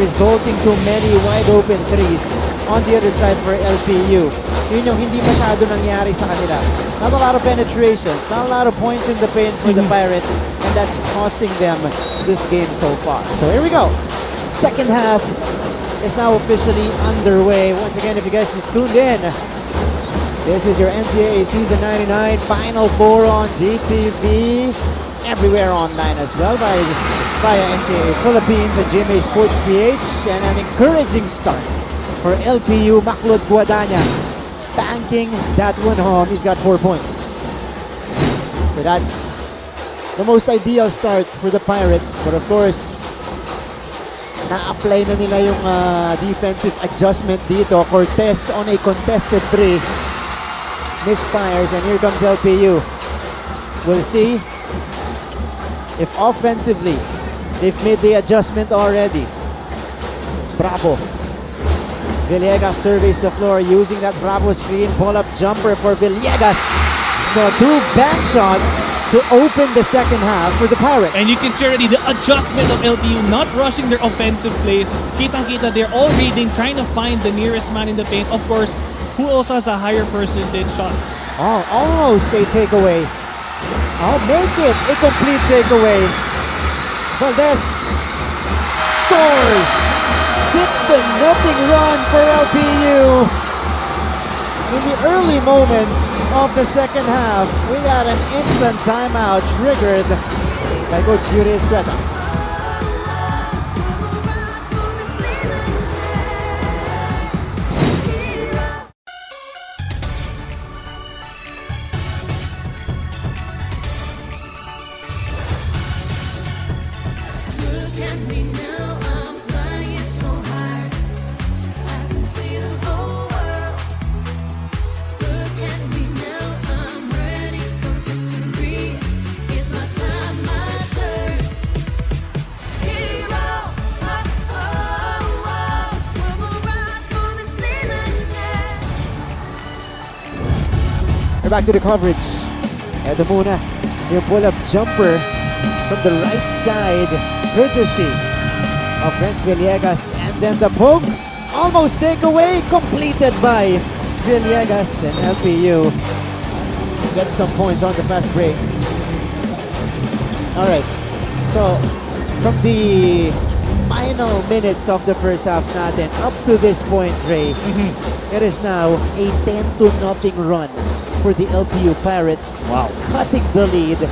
resulting to many wide open threes on the other side for LPU. Yun yung hindi masyado nangyari sa kanila. Not a lot of penetrations, not a lot of points in the paint for the Pirates, and that's costing them this game so far. So here we go. Second half is now officially underway. Once again, if you guys just tuned in, this is your NCAA Season 99 Final Four on GTV. Everywhere online as well via NCAA Philippines and GMA Sports PH. And an encouraging start for LPU. Maklod Guadagna banking that one home. He's got 4 points. So that's the most ideal start for the Pirates. But of course, na-apply na nila yung defensive adjustment dito. Cortez on a contested 3. Misfires, and here comes LPU. We'll see if offensively they've made the adjustment already. Bravo. Villegas surveys the floor using that Bravo screen. Pull-up jumper for Villegas. So 2 bank shots to open the second half for the Pirates. And you can see already the adjustment of LPU, not rushing their offensive plays. Kitang-kita, they're all reading, trying to find the nearest man in the paint. Of course, who also has a higher percentage shot. Oh, almost a takeaway. I'll make it a complete takeaway. Valdez scores! 6-0 run for LPU. In the early moments of the second half, we got an instant timeout triggered by Coach Yuri Escueta. Back to the coverage. Ito muna yung pull-up jumper from the right side, courtesy of Renz Villegas. And then the poke, almost takeaway, completed by Villegas, and LPU gets some points on the fast break. Alright, so from the final minutes of the first half natin, up to this point, Ray, it is now a 10-0 run for the LPU Pirates. Wow. Cutting the lead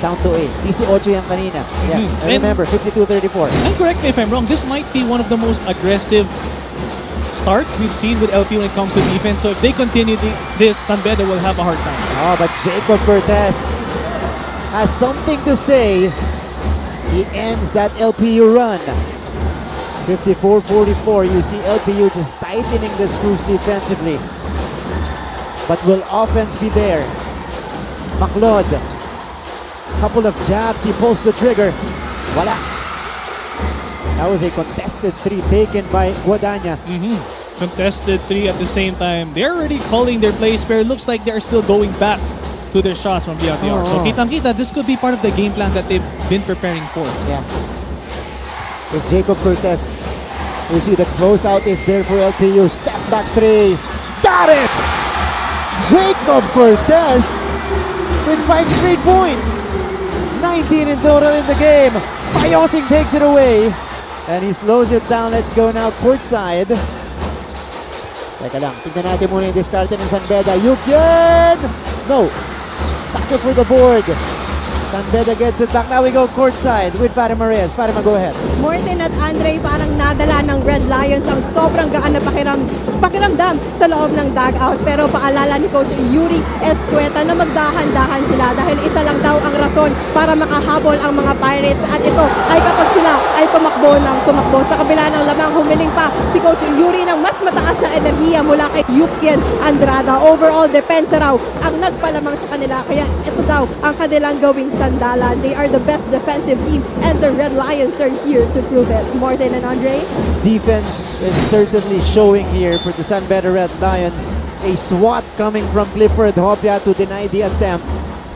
down to 8. 18 yan kanina. Yeah, I remember, 52-34. And correct me if I'm wrong, this might be one of the most aggressive starts we've seen with LPU when it comes to defense. So if they continue this, San Beda will have a hard time. Oh, but Jacob Cortez has something to say. He ends that LPU run. 54-44. You see LPU just tightening the screws defensively. But will offense be there? Maklod. Couple of jabs. He pulls the trigger. Wala. That was a contested 3 taken by Guadagna. Contested 3 at the same time. They're already calling their plays, but it looks like they're still going back to their shots from beyond the arc. So kitang-kita, this could be part of the game plan that they've been preparing for. Yeah. There's Jacob Cortez. You see the closeout is there for LPU. Step back 3. Got it! Jacob Cortez with 5 straight points. 19 in total in the game. Payosing takes it away. And he slows it down. Let's go now courtside. Teka lang, tignan natin muna yung discarte ng San Beda. Yugyen! No. Back for the board. San Beda gets it back. Now we go courtside with Fatima Reyes. Fatima, go ahead. Morten at Andre parang nadala ng Red Lions ang sobrang gaan na pakiramdam sa loob ng dugout. Pero paalala ni Coach Yuri Escueta na magdahan-dahan sila dahil isa lang daw ang rason para makahabol ang mga Pirates. At ito ay kapag sila ay tumakbo ng tumakbo. Sa kabila ng lamang, humiling pa si Coach Yuri ng mas mataas na enerhiya mula kay Yukien Andrada. Overall, depensa raw ang nagpalamang sa kanila. Kaya ito daw ang kanilang gawing sandalan. They are the best defensive team and the Red Lions are here to prove it. Morten and Andre? Defense is certainly showing here for the San Beda Red Lions. A swat coming from Clifford Hopia to deny the attempt.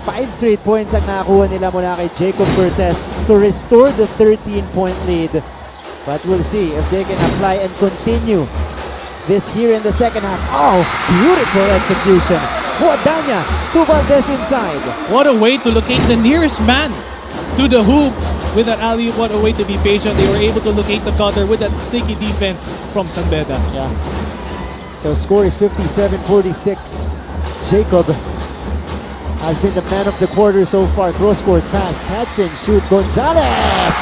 5 straight points ang nakuha nila mula kay Jacob Cortez to restore the 13-point lead. But we'll see if they can apply and continue this here in the second half. Oh, beautiful execution. Guadagna to Valdez inside. What a way to locate the nearest man to the hoop with that alley. What a way to be patient. They were able to locate the cutter with that sticky defense from San Beda. Yeah. So score is 57-46. Jacob has been the man of the quarter so far. Cross-court pass, catch and shoot. Gonzalez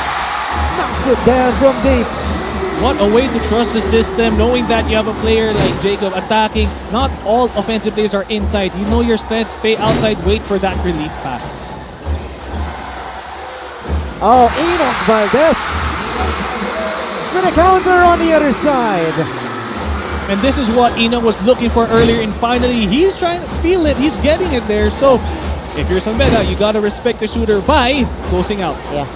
knocks it down from deep. What a way to trust the system, knowing that you have a player like Jacob attacking. Not all offensive players are inside. You know your strength, stay outside, wait for that release pass. Oh, Enoch Valdez with a counter on the other side. And this is what Ina was looking for earlier, and finally he's trying to feel it, he's getting it there. So if you're San Beda, you gotta respect the shooter by closing out. Yeah.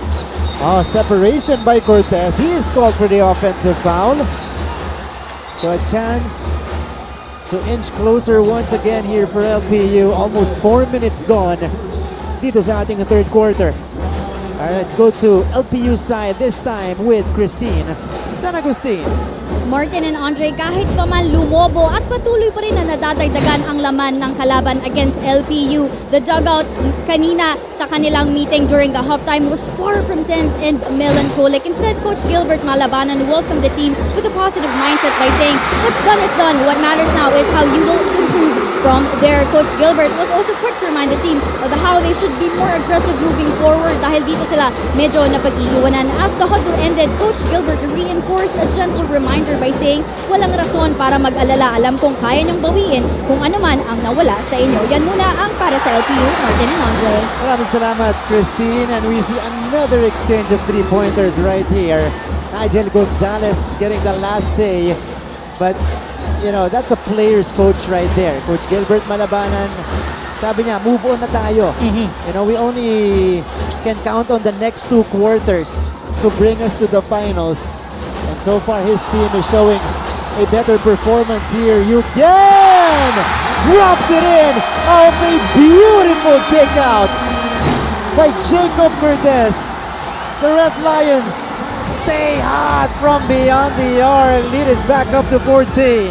Oh, separation by Cortez. He is called for the offensive foul. So a chance to inch closer once again here for LPU. Almost 4 minutes gone dito sa ating third quarter. Alright, let's go to LPU side this time with Christine San Agustin. Martin and Andre, kahit pa man lumobo at patuloy pa rin na nadadagdagan ang laman ng kalaban against LPU. The dugout kanina sa kanilang meeting during the halftime was far from tense and melancholic. Instead, Coach Gilbert Malabanan welcomed the team with a positive mindset by saying, "What's done is done. What matters now is how you will improve from there." Coach Gilbert was also quick to remind the team of how they should be more aggressive moving forward dahil dito sila medyo napag-iiwanan. As the huddle ended, Coach Gilbert reinforced a gentle reminder by saying, walang rason para mag-alala. Alam kong kaya niyong bawiin kung ano man ang nawala sa inyo. Yan muna ang para sa LPU, Martin and Andre. Maraming salamat, Christine. And we see another exchange of three-pointers right here. Nigel Gonzalez getting the last say. But, you know, that's a player's coach right there. Coach Gilbert Malabanan, sabi niya, move on na tayo. You know, we only can count on the next 2 quarters to bring us to the finals. And so far, his team is showing a better performance here. Yugen drops it in. Oh, a beautiful kick out by Jacob Cortez. The Red Lions stay hot from beyond the arc. Lead is back up to 14.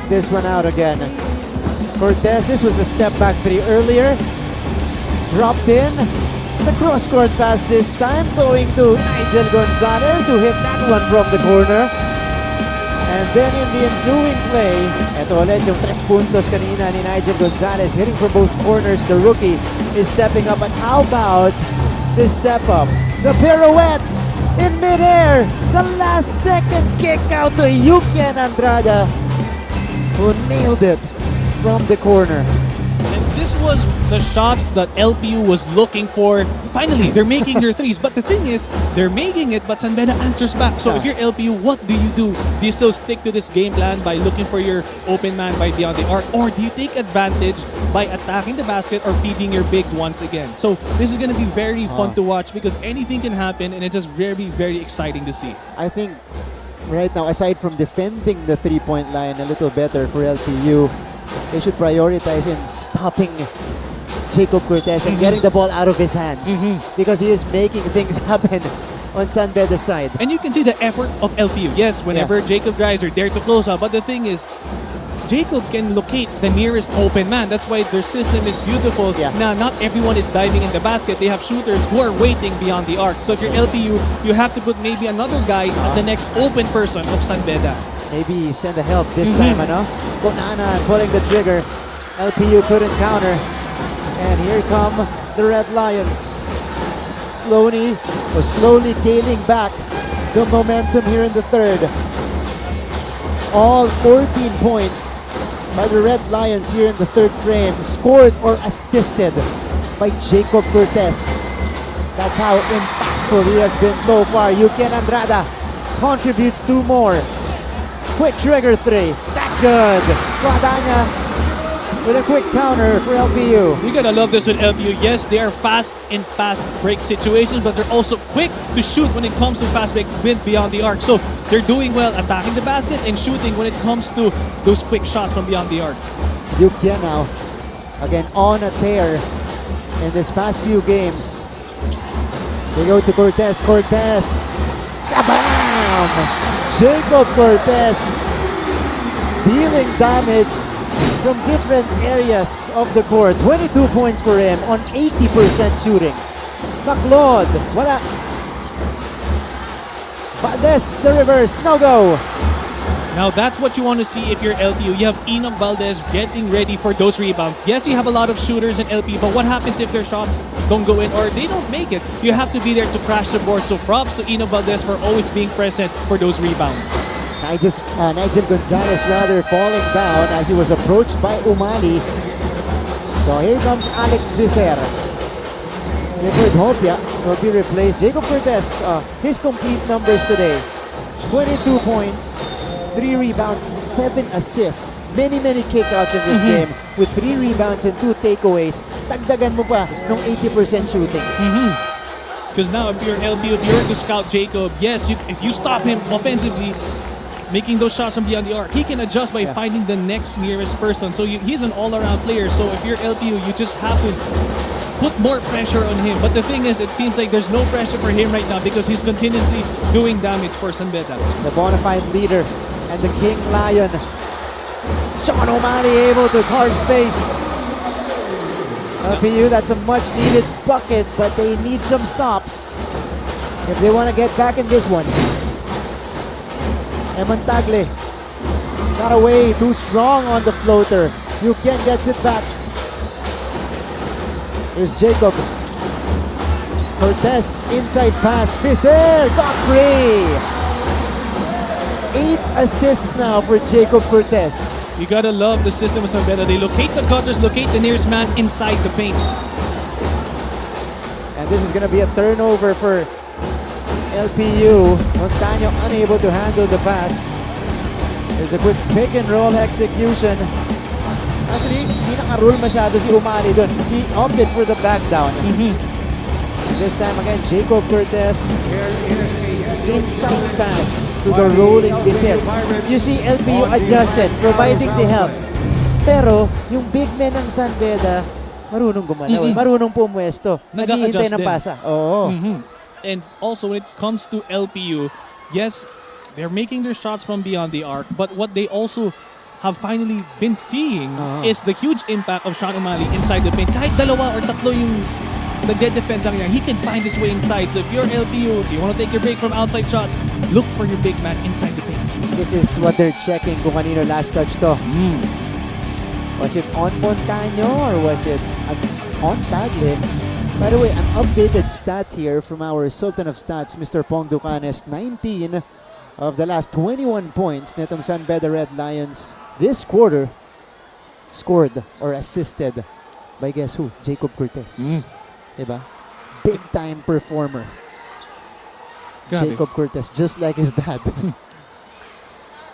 This one out again. Cortez, this was a step back 3 earlier. Dropped in. The cross-court pass this time going to Nigel Gonzalez, who hit that one from the corner. And then in the ensuing play, eto ulit yung 3 puntos kanina ni Nigel Gonzalez, hitting from both corners. The rookie is stepping up. And how about this step up? The pirouette in midair. The last second kick out to Yuken Andrada, who nailed it from the corner. And this was the shots that LPU was looking for. Finally, they're making their threes. But the thing is, they're making it, but San Beda answers back. So if you're LPU, what do? Do you still stick to this game plan by looking for your open man by beyond the arc? Or do you take advantage by attacking the basket or feeding your bigs once again? So this is going to be very fun to watch because anything can happen, and it's just very, very exciting to see. I think right now, aside from defending the three-point line a little better for LPU, they should prioritize in stopping Jacob Cortez and getting the ball out of his hands because he is making things happen on San Beda's side. And you can see the effort of LPU. Yes, whenever Jacob drives, they're there to close out. But the thing is, Jacob can locate the nearest open man. That's why their system is beautiful. Now, not everyone is diving in the basket. They have shooters who are waiting beyond the arc. So if you're LPU, you have to put maybe another guy at the next open person of San Beda. Maybe send the help this time, ano? Bonana pulling the trigger. LPU couldn't counter. And here come the Red Lions. Slowly gaining back the momentum here in the third. All 14 points by the Red Lions here in the third frame, scored or assisted by Jacob Cortez. That's how impactful he has been so far. Yukian Andrada contributes 2 more. Quick trigger 3. That's good. Guadagna with a quick counter for LPU. You gotta love this with LPU. Yes, they are fast in fast break situations, but they're also quick to shoot when it comes to fast break beyond the arc. So they're doing well attacking the basket and shooting when it comes to those quick shots from beyond the arc. Yukian now, again on a tear in this past few games. They go to Cortez. Cortez. Kabam! Jacob Cortez dealing damage from different areas of the court. 22 points for him on 80% shooting. McLeod, wala. Valdez, the reverse, no go. Now that's what you want to see if you're LPU. You have Enoch Valdez getting ready for those rebounds. Yes, you have a lot of shooters in LPU, but what happens if their shots don't go in or they don't make it? You have to be there to crash the board. So props to Enoch Valdez for always being present for those rebounds. Nigel Gonzalez rather falling down as he was approached by Umali. So here comes Alex Vicer. Clifford Hopia will be replaced. Jacob Cortez, his complete numbers today. 22 points, 3 rebounds, 7 assists. Many kickouts in this game with 3 rebounds and 2 takeaways. Dagdagan mo pa ng 80% shooting. Because now if you're LPU, if you're to scout Jacob, yes, if you stop him offensively, making those shots from beyond the arc, he can adjust by finding the next nearest person. So he's an all-around player. So if you're LPU, you just have to put more pressure on him. But the thing is, it seems like there's no pressure for him right now because he's continuously doing damage for San Beda. The bona fide leader and the King Lion. Sean O'Malley able to carve space. LPU, that's a much needed bucket, but they need some stops if they want to get back in this one. Eman Tagle got away, too strong on the floater. Yukian gets it back. Here's Jacob. Cortez, inside pass. Vicer got free. 8 assists now for Jacob Cortez. You gotta love the system of San Beda. They locate the cutters, locate the nearest man inside the paint. And this is going to be a turnover for LPU. Montaño unable to handle the pass. There's a quick pick and roll execution. Actually, hindi naka-roll masyado si Umali doon. He opted for the back down. This time again, Jacob Cortez. Inside pass to the rolling Vicer. You see LPU adjusted, providing the help. Pero, yung big men ng San Beda, marunong gumalaw. Marunong pumwesto. Naghihintay ng pasa. Oo. And also when it comes to LPU, yes, they're making their shots from beyond the arc, but what they also have finally been seeing is the huge impact of Sean O'Malley inside the paint. Kahit dalawa or tatlo yung nagde-defense ang he can find his way inside. So if you're LPU, if you want to take your break from outside shots, look for your big man inside the paint. This is what they're checking kung kanino last touch to. Was it on Montaño or was it on Tagle? By the way, an updated stat here from our Sultan of Stats, Mr. Pong Ducanes. 19 of the last 21 points netong San Beda Red Lions this quarter scored or assisted by guess who? Jacob Cortez. Diba? Big time performer. Grabe. Jacob Cortez, just like his dad.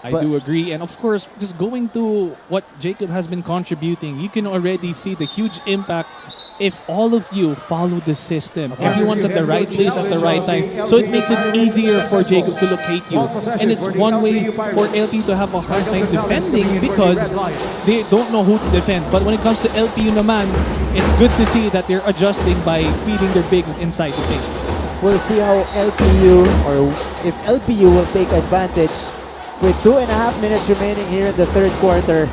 I do agree. And of course, just going to what Jacob has been contributing, you can already see the huge impact if all of you follow the system. Everyone's at the right place at the right time. So it makes it easier for Jacob to locate you. And it's one way for LPU to have a hard time defending because they don't know who to defend. But when it comes to LPU naman, it's good to see that they're adjusting by feeding their bigs inside the paint. We'll see how LPU or if LPU will take advantage with 2.5 minutes remaining here in the third quarter.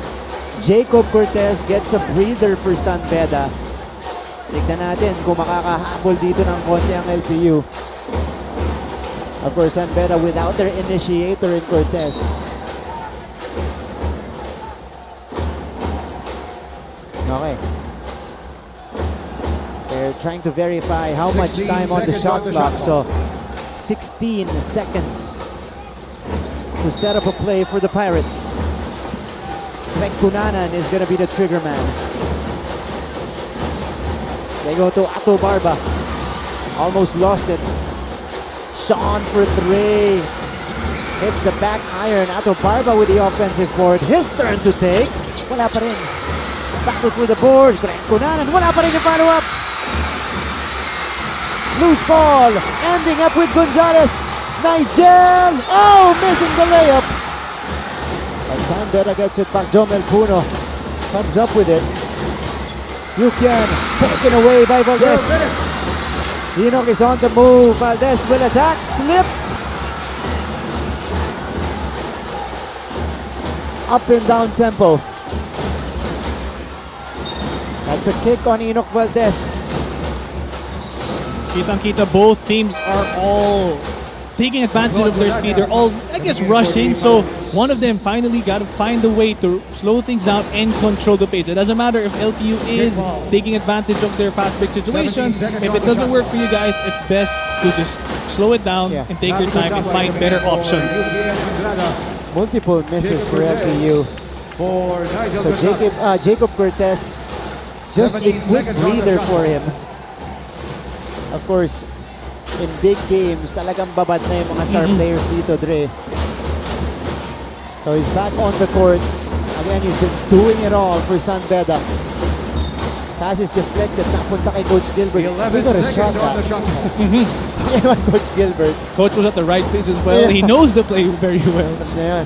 Jacob Cortez gets a breather for San Beda. Tignan natin kung makakahabol dito ng konti ang LPU. Of course, San Beda without their initiator in Cortez. Okay. They're trying to verify how much time on the shot clock. So, 16 seconds to set up a play for the Pirates. Greg Cunanan is going to be the trigger man. They go to Ato Barba. Almost lost it. Sean for 3. Hits the back iron. Ato Barba with the offensive board. His turn to take. Wala pa rin. Battle for the board. Greg Cunanan. Wala pa rin yung follow-up. Loose ball. Ending up with Gonzalez. Nigel. Oh, missing the layup. But San Beda gets it back. Jomel Puno comes up with it. You can. Taken away by Valdez. Enoch is on the move. Valdez will attack. Slipped. Up and down tempo. That's a kick on Enoch Valdez. Kitang-kita, both teams are all taking advantage of their speed. They're all, I guess, rushing. So one of them finally got to find a way to slow things out and control the pace. It doesn't matter if LPU is taking advantage of their fast break situations. If it doesn't work for you guys, it's best to just slow it down and take your time and find better options. Multiple misses for LPU. So Jacob Cortez, just a quick breather for him. Of course, in big games, talagang babad na yung mga star players dito, Dre. So he's back on the court. Again, he's been doing it all for San Beda. Pass is deflected, napunta kay Coach Gilbert. He got a shot that. Coach Gilbert. Coach was at the right place as well. He knows the play very well. Ayan.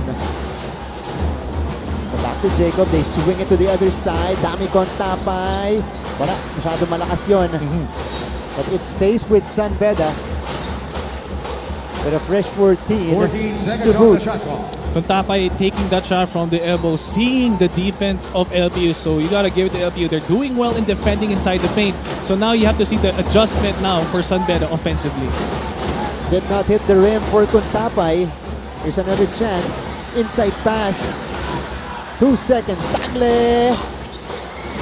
So back to Jacob. They swing it to the other side. Dami kontapay. Wala, masyado malakas yun. But it stays with San Beda. With a fresh 14 to boot. Kontapay taking that shot from the elbow, seeing the defense of LPU. So you gotta give it to LPU. They're doing well in defending inside the paint. So now you have to see the adjustment now for San Beda offensively. Did not hit the rim for Kontapay. Here's another chance. Inside pass. 2 seconds. Tagle.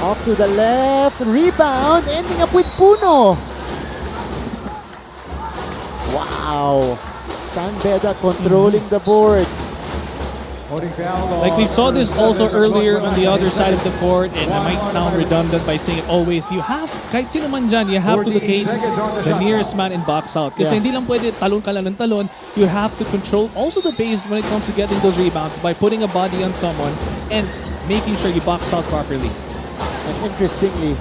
Off to the left. Rebound. Ending up with Puno. Wow. San Beda controlling the boards. Like we saw this also earlier on the other side of the court, and I might sound redundant by saying it always, you have, kahit sino man dyan, you have to locate the nearest man and box out. Kasi hindi lang pwede talon ka lang ng talon. You have to control also the pace when it comes to getting those rebounds by putting a body on someone and making sure you box out properly. And interestingly,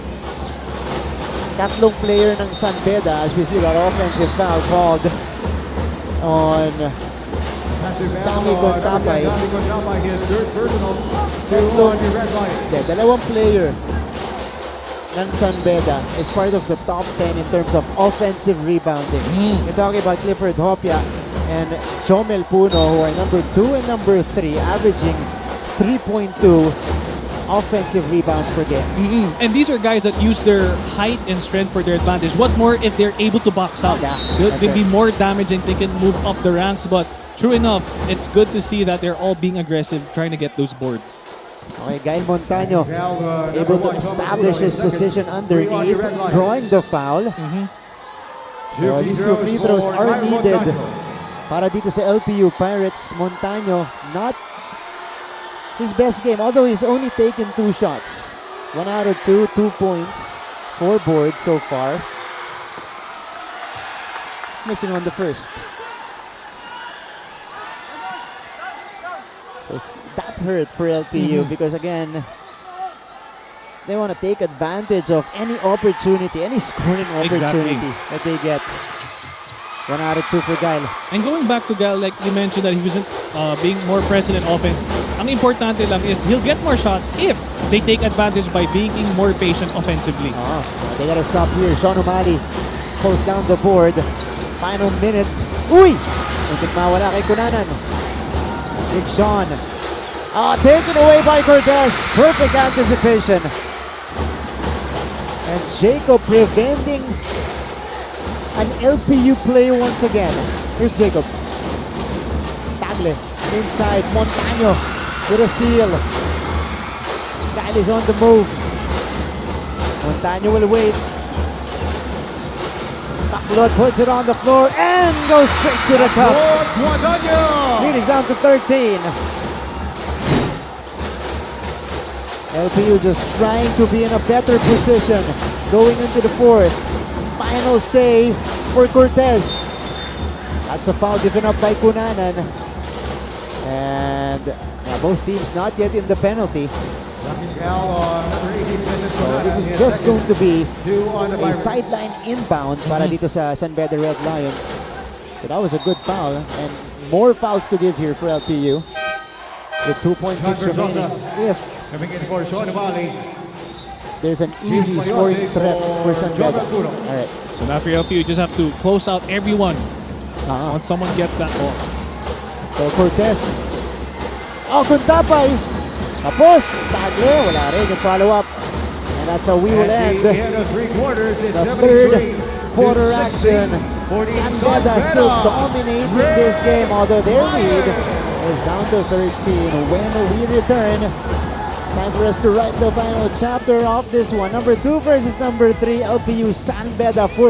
tatlong player ng San Beda, as we see that offensive foul called on Dami Kontapay. Dalawang player ng San Beda is part of the top 10 in terms of offensive rebounding. We're talking about Clifford Hopia and Jomel Puno, who are number 2 and number 3, averaging 3.2 offensive rebounds per game. And these are guys that use their height and strength for their advantage. What more if they're able to box out? They'll be more damaging. They can move up the ranks. But true enough, it's good to see that they're all being aggressive, trying to get those boards. Okay, Gael Montaño able to establish his position underneath, drawing the foul. So these 2 free throws are needed para dito sa LPU Pirates. Montaño, not his best game, although he's only taken 2 shots. 1 out of 2, 2 points, 4 boards so far. Missing on the first. So that hurt for LPU because again, they want to take advantage of any opportunity, any scoring opportunity that they get. 1 out of 2 for Gael. And going back to Gael, like you mentioned that he wasn't being more present in offense. Ang importante lang is he'll get more shots if they take advantage by being more patient offensively. They gotta stop here. Sean O'Malley pulls down the board. Final minute. Uy! Muntik mawala kay Cunanan. Big Sean. Taken away by Cortez. Perfect anticipation. And Jacob preventing an LPU play once again. Here's Jacob. Tagle inside. Montaño with a steal. Kyle is on the move. Montaño will wait. Baklod puts it on the floor and goes straight to the cup. Lead is down to 13. LPU just trying to be in a better position going into the 4th. final say for Cortez. That's a foul given up by Cunanan. And both teams not yet in the penalty. So this is just going to be a sideline inbound para dito sa San Beda Red Lions. So that was a good foul. And more fouls to give here for LPU. With 2.6 remaining. If there's an easy scoring threat for San Beda. Alright. So now for LPU, you just have to close out everyone once someone gets that ball. So Cortez. Oh, Kuntapay. Tapos, Tagle. Wala rin yung follow-up. And that's how we will end the third quarter action. San Beda still dominating this game, although their lead is down to 13. When we return, time for us to write the final chapter of this one. Number 2 versus number 3, LPU San Beda, fourth